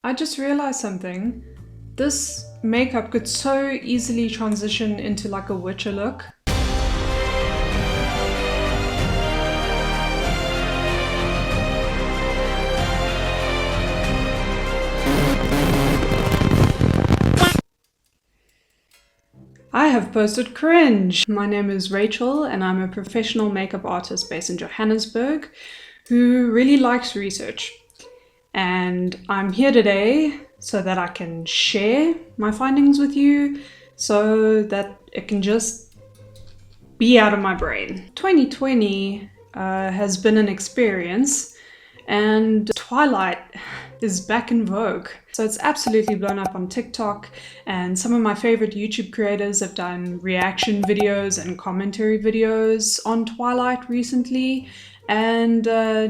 I just realized something. This makeup could so easily transition into like a Witcher look. I have posted cringe! My name is Rachel and I'm a professional makeup artist based in Johannesburg who really likes research. And I'm here today so that I can share my findings with you so that it can just be out of my brain. 2020 has been an experience and Twilight is back in vogue. So it's absolutely blown up on TikTok, and some of my favorite YouTube creators have done reaction videos and commentary videos on Twilight recently. And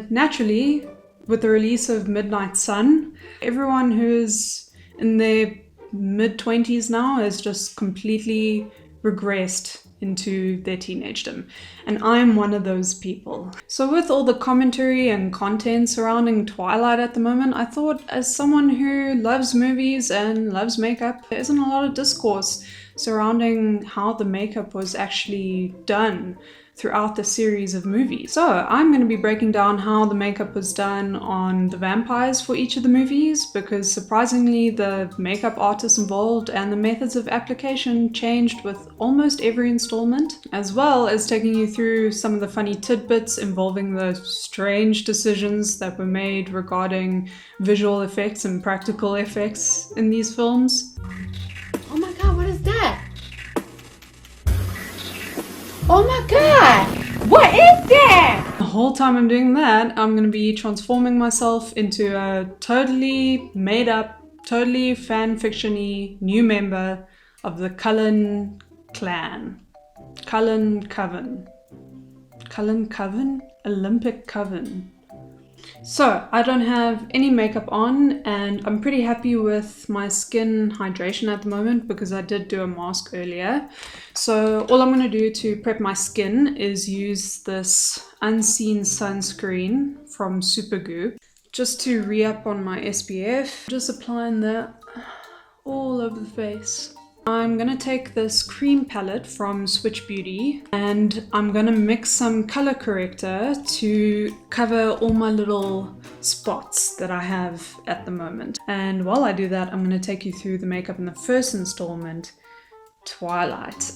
naturally, with the release of Midnight Sun, everyone who's in their mid-20s now has just completely regressed into their teenagedom. And I'm one of those people. So with all the commentary and content surrounding Twilight at the moment, I thought as someone who loves movies and loves makeup, there isn't a lot of discourse surrounding how the makeup was actually done throughout the series of movies. So I'm going to be breaking down how the makeup was done on the vampires for each of the movies, because surprisingly the makeup artists involved and the methods of application changed with almost every installment, as well as taking you through some of the funny tidbits involving the strange decisions that were made regarding visual effects and practical effects in these films. Oh my god, what is that? Oh my god! What is that? The whole time I'm doing that, I'm going to be transforming myself into a totally made up, totally fan fiction-y new member of the Cullen clan. Cullen Coven. Cullen Coven? Olympic Coven. So, I don't have any makeup on and I'm pretty happy with my skin hydration at the moment because I did do a mask earlier. So all I'm going to do to prep my skin is use this Unseen sunscreen from Supergoop just to re-up on my SPF. Just applying that all over the face. I'm gonna take this cream palette from Switch Beauty and I'm gonna mix some color corrector to cover all my little spots that I have at the moment. And while I do that, I'm gonna take you through the makeup in the first installment, Twilight.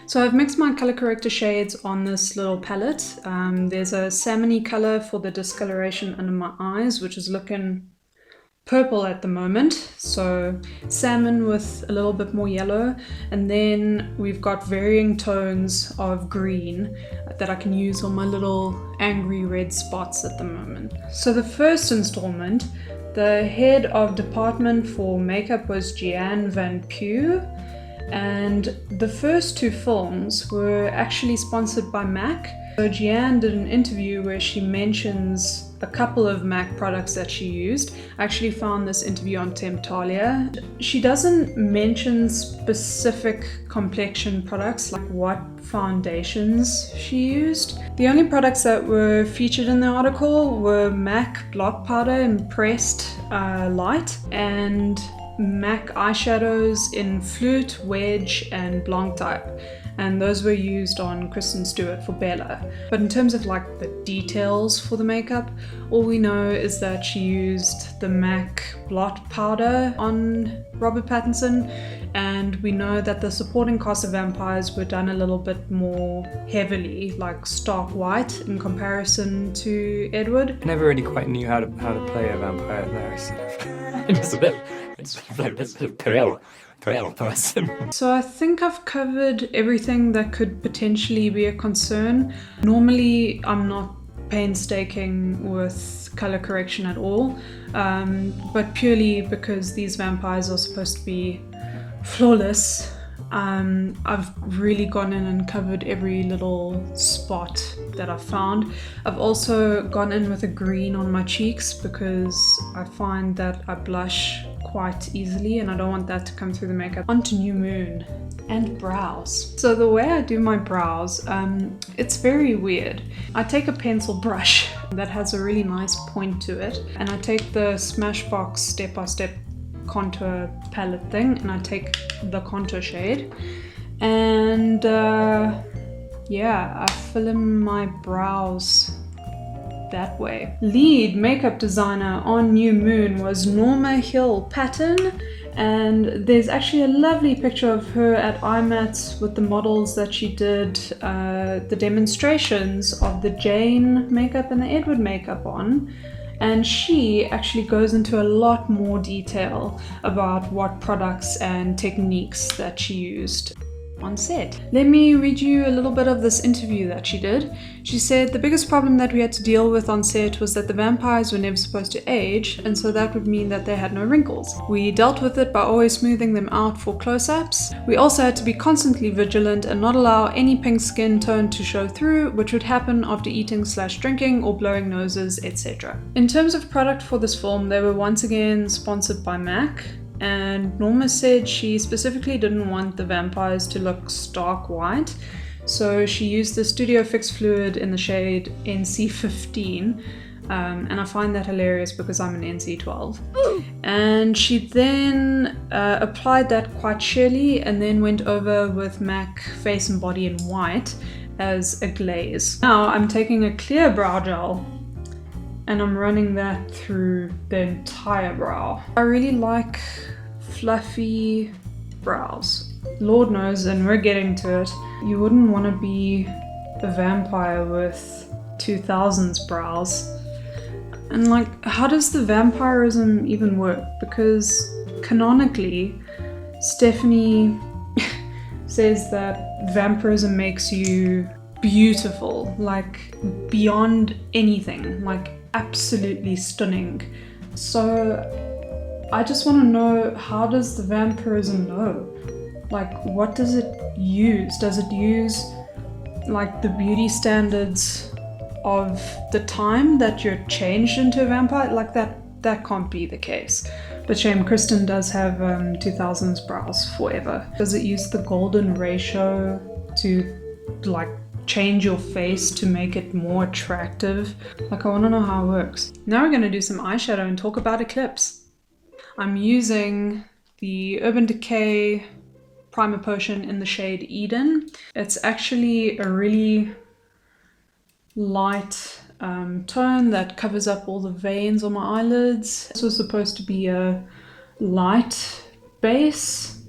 So I've mixed my color corrector shades on this little palette. There's a salmony color for the discoloration under my eyes, which is looking purple at the moment, so salmon with a little bit more yellow, and then we've got varying tones of green that I can use on my little angry red spots at the moment. So the first installment, the head of department for makeup was Jeanne Van Pew, and the first two films were actually sponsored by MAC. So Jeanne did an interview where she mentions a couple of MAC products that she used. I actually found this interview on Temptalia. She doesn't mention specific complexion products, like what foundations she used. The only products that were featured in the article were MAC Blot Powder in Pressed Light and MAC eyeshadows in Flute, Wedge and Blanc type. And those were used on Kristen Stewart for Bella. But in terms of like the details for the makeup, all we know is that she used the MAC Blot Powder on Robert Pattinson, and we know that the supporting cast of vampires were done a little bit more heavily, like stark white in comparison to Edward. I never really quite knew how to play a vampire there, so it's a bit pale person. So I think I've covered everything that could potentially be a concern. Normally I'm not painstaking with color correction at all, but purely because these vampires are supposed to be flawless, I've really gone in and covered every little spot that I've found. I've also gone in with a green on my cheeks because I find that I blush quite easily and I don't want that to come through the makeup. Onto New Moon and brows. So the way I do my brows, it's very weird. I take a pencil brush that has a really nice point to it. And I take the Smashbox step-by-step contour palette thing and I take the contour shade and yeah, I fill in my brows that way. Lead makeup designer on New Moon was Norma Hill Patton, and there's actually a lovely picture of her at IMATS with the models that she did the demonstrations of the Jane makeup and the Edward makeup on. And she actually goes into a lot more detail about what products and techniques that she used on set. Let me read you a little bit of this interview that she did. She said, "The biggest problem that we had to deal with on set was that the vampires were never supposed to age, and so that would mean that they had no wrinkles. We dealt with it by always smoothing them out for close-ups. We also had to be constantly vigilant and not allow any pink skin tone to show through, which would happen after eating/drinking or blowing noses, etc." In terms of product for this film, they were once again sponsored by MAC. And Norma said she specifically didn't want the vampires to look stark white, so she used the Studio Fix fluid in the shade NC15, and I find that hilarious because I'm an NC12. And she then applied that quite sheerly and then went over with MAC Face and Body in white as a glaze. Now I'm taking a clear brow gel and I'm running that through the entire brow. I really like fluffy brows. Lord knows, and we're getting to it, you wouldn't want to be a vampire with 2000s brows. And like, how does the vampirism even work? Because canonically, Stephanie says that vampirism makes you beautiful, like beyond anything, like absolutely stunning. So I just want to know, how does the vampirism know? Like, what does it use? Does it use like the beauty standards of the time that you're changed into a vampire? Like that can't be the case. But shame, Kristen does have 2000s brows forever. Does it use the golden ratio to like change your face to make it more attractive? Like, I want to know how it works. Now we're going to do some eyeshadow and talk about Eclipse. I'm using the Urban Decay Primer Potion in the shade Eden. It's actually a really light tone that covers up all the veins on my eyelids. This was supposed to be a light base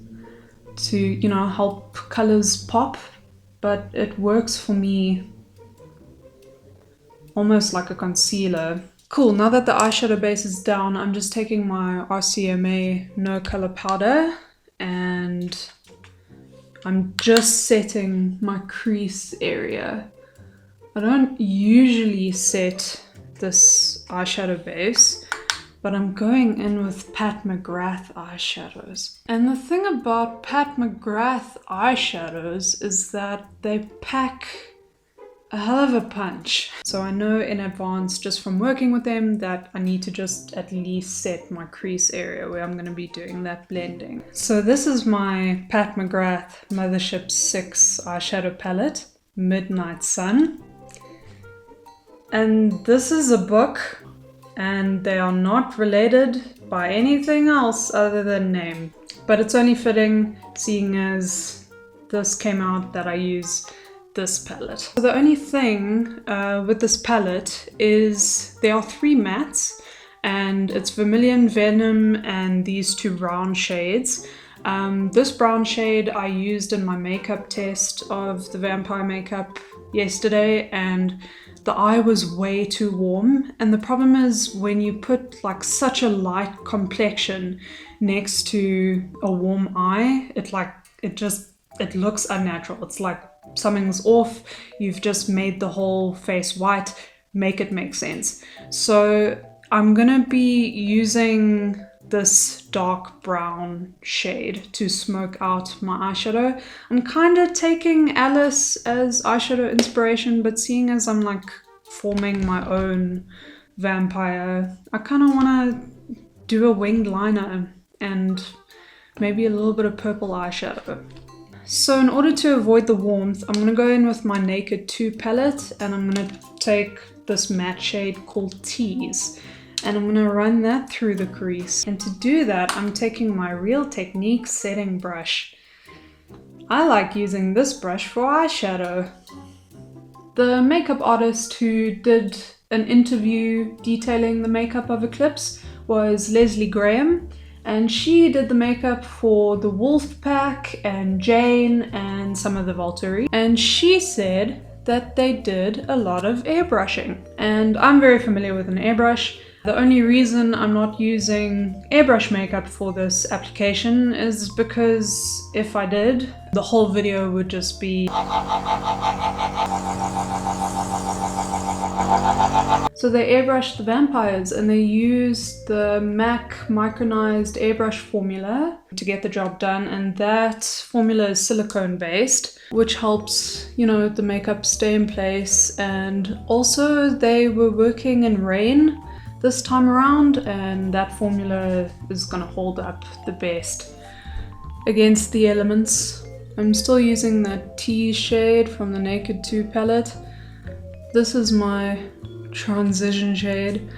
to, you know, help colors pop, but it works for me almost like a concealer. Cool, now that the eyeshadow base is down, I'm just taking my RCMA No Color Powder and I'm just setting my crease area. I don't usually set this eyeshadow base, but I'm going in with Pat McGrath eyeshadows. And the thing about Pat McGrath eyeshadows is that they pack a hell of a punch. So I know in advance, just from working with them, that I need to just at least set my crease area where I'm going to be doing that blending. So this is my Pat McGrath Mothership 6 eyeshadow palette, Midnight Sun. And this is a book, and they are not related by anything else other than name. But it's only fitting, seeing as this came out, that I use this palette. So the only thing with this palette is there are 3 mattes, and it's Vermilion, Venom, and these 2 brown shades. This brown shade I used in my makeup test of the vampire makeup yesterday, and the eye was way too warm. And the problem is when you put like such a light complexion next to a warm eye, it looks unnatural. It's like something's off. You've just made the whole face white. Make it make sense. So I'm gonna be using this dark brown shade to smoke out my eyeshadow. I'm kind of taking Alice as eyeshadow inspiration, but seeing as I'm like forming my own vampire, I kind of want to do a winged liner and maybe a little bit of purple eyeshadow. So in order to avoid the warmth, I'm going to go in with my Naked 2 palette, and I'm going to take this matte shade called Tease. And I'm gonna run that through the crease. And to do that, I'm taking my Real Technique setting brush. I like using this brush for eyeshadow. The makeup artist who did an interview detailing the makeup of Eclipse was Leslie Graham, and she did the makeup for the Wolf Pack and Jane and some of the Volturi. And she said that they did a lot of airbrushing. And I'm very familiar with an airbrush. The only reason I'm not using airbrush makeup for this application is because if I did, the whole video would just be... So they airbrushed the vampires and they used the MAC micronized airbrush formula to get the job done, and that formula is silicone based, which helps, you know, the makeup stay in place. And also they were working in rain this time around, and that formula is gonna hold up the best against the elements. I'm still using that Tease shade from the Naked 2 palette. This is my transition shade,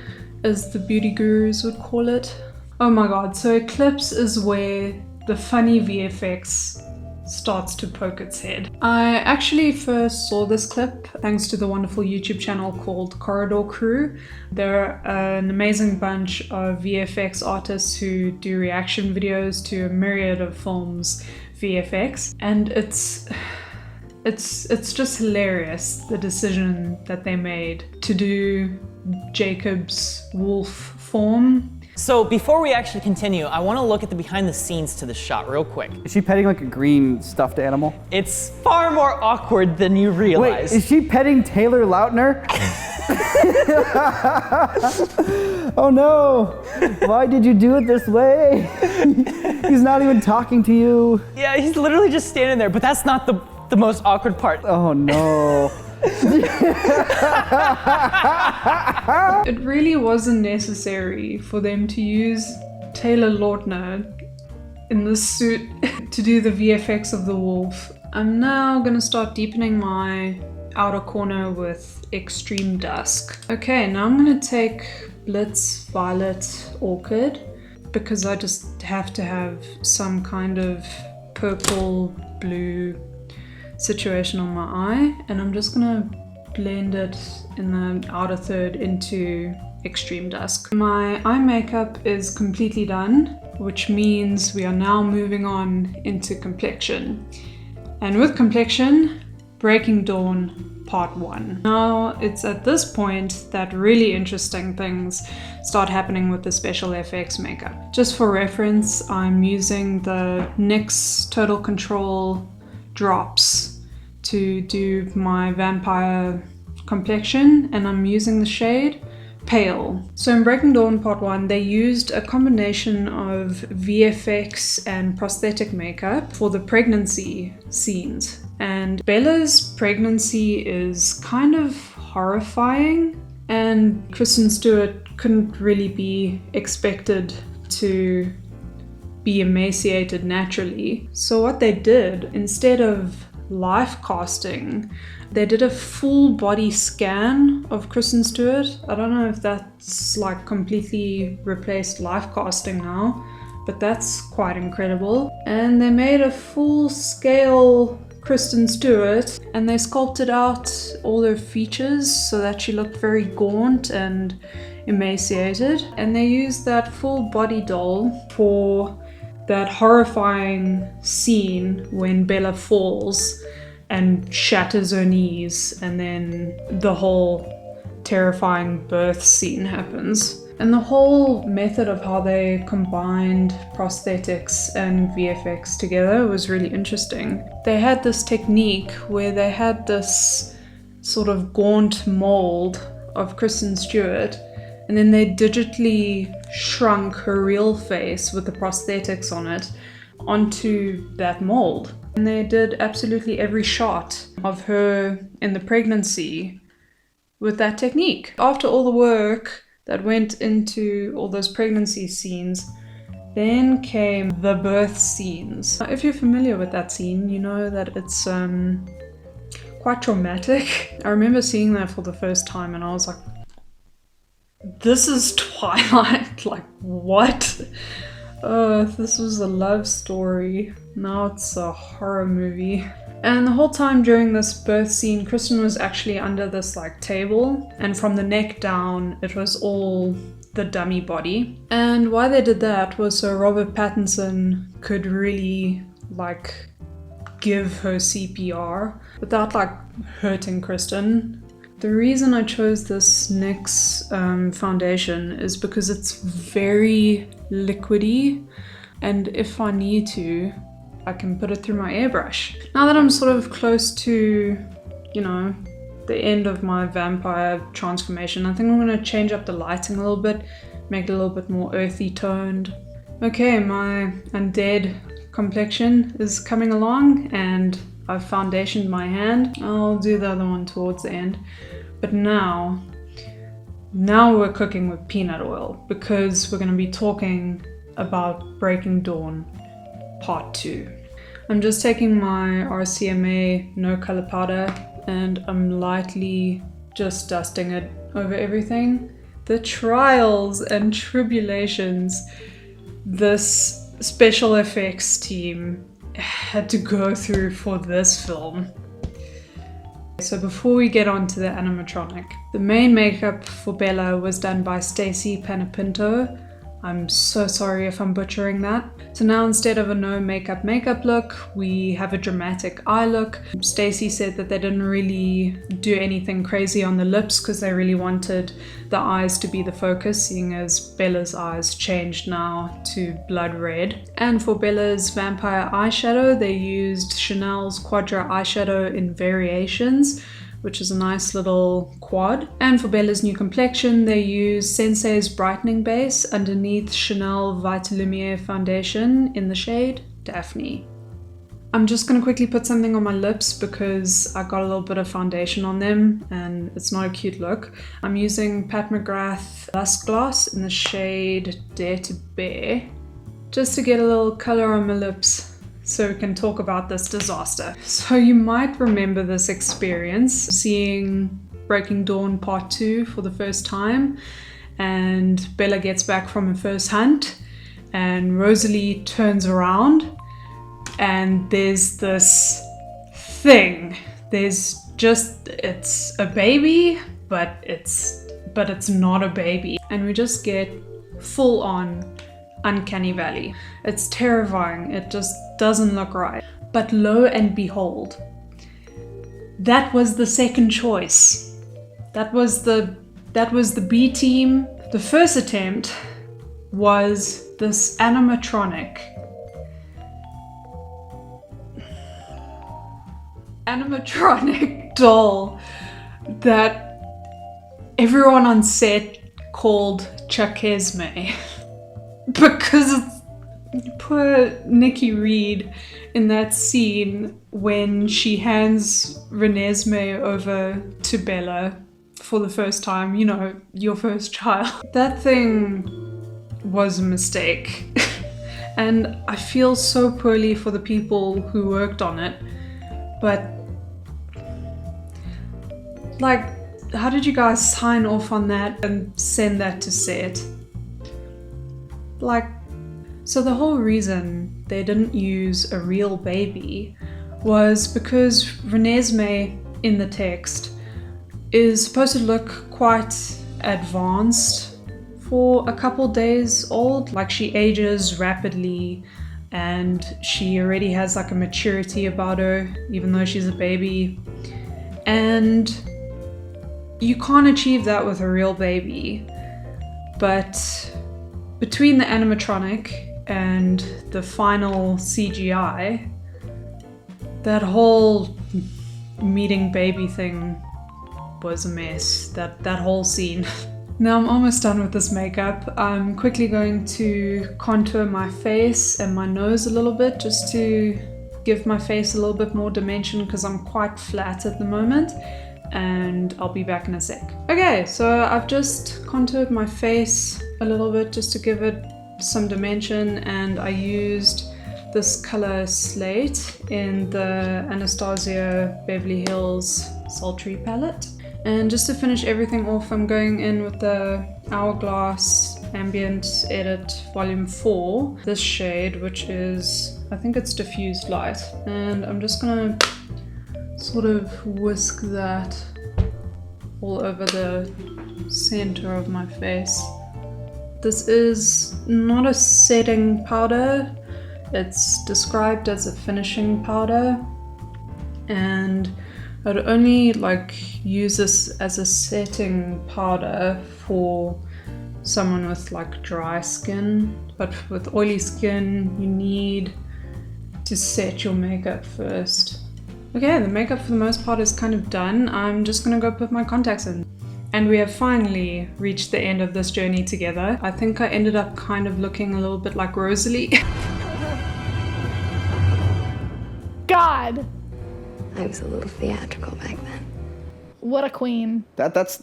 as the beauty gurus would call it. Oh my god, so Eclipse is where the funny VFX starts to poke its head. I actually first saw this clip thanks to the wonderful YouTube channel called Corridor Crew. They're an amazing bunch of VFX artists who do reaction videos to a myriad of films VFX, and it's just hilarious, the decision that they made to do Jacob's wolf form. So before we actually continue, I want to look at the behind the scenes to this shot real quick. Is she petting like a green stuffed animal? It's far more awkward than you realize. Wait, is she petting Taylor Lautner? Oh no! Why did you do it this way? He's not even talking to you. Yeah, he's literally just standing there, but that's not the most awkward part. Oh no. It really wasn't necessary for them to use Taylor Lautner in this suit to do the VFX of the wolf. I'm now gonna start deepening my outer corner with Extreme Dusk. Okay, now I'm gonna take Blitz Violet Orchid because I just have to have some kind of purple blue situation on my eye, and I'm just gonna blend it in the outer third into Extreme Dusk. My eye makeup is completely done, which means we are now moving on into complexion. And with complexion, Breaking Dawn Part 1. Now it's at this point that really interesting things start happening with the special FX makeup. Just for reference, I'm using the NYX Total Control drops to do my vampire complexion, and I'm using the shade Pale. So in Breaking Dawn Part 1, they used a combination of VFX and prosthetic makeup for the pregnancy scenes. And Bella's pregnancy is kind of horrifying, and Kristen Stewart couldn't really be expected to be emaciated naturally. So what they did, instead of life casting, they did a full body scan of Kristen Stewart. I don't know if that's like completely replaced life casting now, but that's quite incredible. And they made a full scale Kristen Stewart, and they sculpted out all her features so that she looked very gaunt and emaciated. And they used that full body doll for that horrifying scene when Bella falls and shatters her knees, and then the whole terrifying birth scene happens. And the whole method of how they combined prosthetics and VFX together was really interesting. They had this technique where they had this sort of gaunt mold of Kristen Stewart, and then they digitally shrunk her real face with the prosthetics on it onto that mold. And they did absolutely every shot of her in the pregnancy with that technique. After all the work that went into all those pregnancy scenes, then came the birth scenes. If you're familiar with that scene, you know that it's quite quite traumatic. I remember seeing that for the first time and I was like, this is Twilight, like what? This was a love story. Now it's a horror movie. And the whole time during this birth scene, Kristen was actually under this like table, and from the neck down, it was all the dummy body. And why they did that was so Robert Pattinson could really like give her CPR without like hurting Kristen. The reason I chose this NYX foundation is because it's very liquidy, and if I need to, I can put it through my airbrush. Now that I'm sort of close to, you know, the end of my vampire transformation, I think I'm gonna change up the lighting a little bit, make it a little bit more earthy toned. Okay, my undead complexion is coming along and I've foundationed my hand. I'll do the other one towards the end. But now we're cooking with peanut oil because we're gonna be talking about Breaking Dawn Part 2. I'm just taking my RCMA no color powder and I'm lightly just dusting it over everything. The trials and tribulations this special effects team had to go through for this film. So before we get on to the animatronic, the main makeup for Bella was done by Stacey Panapinto. I'm so sorry if I'm butchering that. So now instead of a no makeup look, we have a dramatic eye look. Stacey said that they didn't really do anything crazy on the lips because they really wanted the eyes to be the focus, seeing as Bella's eyes changed now to blood red. And for Bella's vampire eyeshadow, they used Chanel's Quadra eyeshadow in Variations, which is a nice little quad. And for Bella's new complexion, they used Sensei's brightening base underneath Chanel Vitalumiere foundation in the shade Daphne. I'm just gonna quickly put something on my lips because I got a little bit of foundation on them and it's not a cute look. I'm using Pat McGrath Lusk Gloss in the shade Dare to Bear, just to get a little color on my lips, so we can talk about this disaster. So you might remember this experience, seeing Breaking Dawn Part 2 for the first time, and Bella gets back from her first hunt, and Rosalie turns around, and there's this thing. There's just, it's a baby, but it's not a baby. And we just get full on Uncanny Valley. It's terrifying, it just doesn't look right. But lo and behold, that was the second choice. That was the B team. The first attempt was this animatronic doll that everyone on set called Chakesme. Because poor Nikki Reed in that scene when she hands Renesmee over to Bella for the first time, you know, your first child. That thing was a mistake. And I feel so poorly for the people who worked on it. But like, how did you guys sign off on that and send that to set? Like, so the whole reason they didn't use a real baby was because Renesmee in the text is supposed to look quite advanced for a couple days old. Like, she ages rapidly and she already has like a maturity about her, even though she's a baby. And you can't achieve that with a real baby. But between the animatronic and the final CGI, that whole meeting baby thing was a mess. That whole scene. Now I'm almost done with this makeup. I'm quickly going to contour my face and my nose a little bit, just to give my face a little bit more dimension because I'm quite flat at the moment. And I'll be back in a sec. Okay, so I've just contoured my face a little bit just to give it some dimension, and I used this color Slate in the Anastasia Beverly Hills Sultry palette. And just to finish everything off, I'm going in with the Hourglass Ambient Edit Volume 4, this shade, which is, I think it's Diffused Light. And I'm just gonna sort of whisk that all over the center of my face. This is not a setting powder, it's described as a finishing powder, and I'd only use this as a setting powder for someone with dry skin, but with oily skin you need to set your makeup first. Okay, the makeup for the most part is kind of done. I'm just gonna go put my contacts in. And we have finally reached the end of this journey together. I think I ended up kind of looking a little bit like Rosalie. God! I was a little theatrical back then. What a queen. That's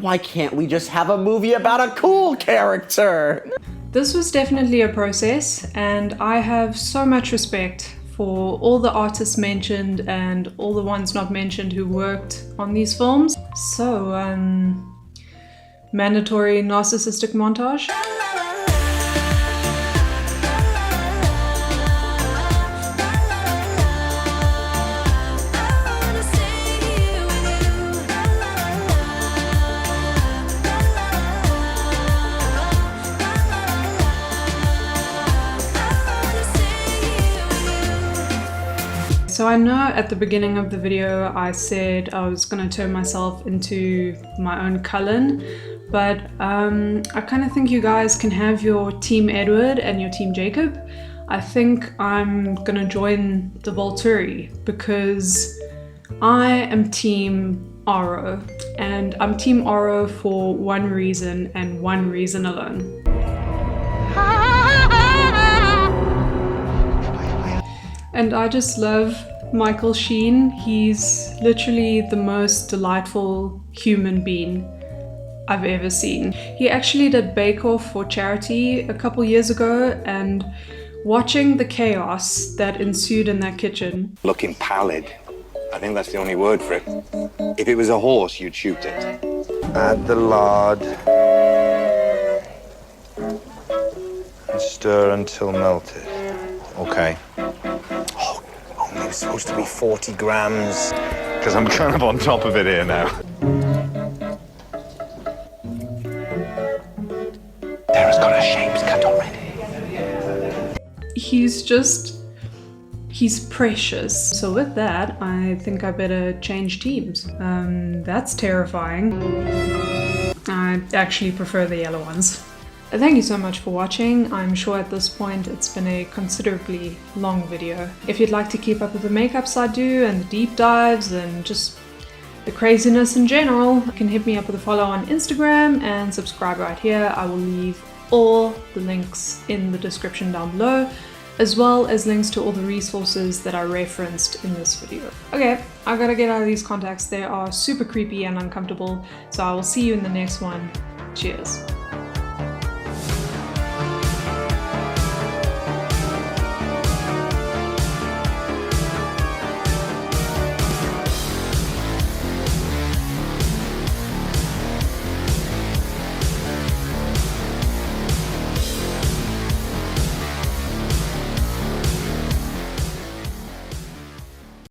why can't we just have a movie about a cool character? This was definitely a process, and I have so much respect for all the artists mentioned and all the ones not mentioned who worked on these films. So, mandatory narcissistic montage. So I know at the beginning of the video I said I was going to turn myself into my own Cullen, but I kind of think you guys can have your Team Edward and your Team Jacob. I think I'm going to join the Volturi because I am Team Aro, and I'm Team Aro for one reason and one reason alone. And I just love Michael Sheen. He's literally the most delightful human being I've ever seen. He actually did Bake Off for charity a couple years ago, and watching the chaos that ensued in that kitchen. Looking pallid. I think that's the only word for it. If it was a horse, you'd shoot it. Add the lard. And stir until melted. Okay. It was supposed to be 40 grams. Because I'm kind of on top of it here now. Tara's got her shapes cut already. He's precious. So with that, I think I better change teams. That's terrifying. I actually prefer the yellow ones. Thank you so much for watching. I'm sure at this point it's been a considerably long video. If you'd like to keep up with the makeups I do and the deep dives and just the craziness in general, you can hit me up with a follow on Instagram and subscribe right here. I will leave all the links in the description down below, as well as links to all the resources that I referenced in this video. Okay, I gotta get out of these contacts. They are super creepy and uncomfortable, so I will see you in the next one. Cheers.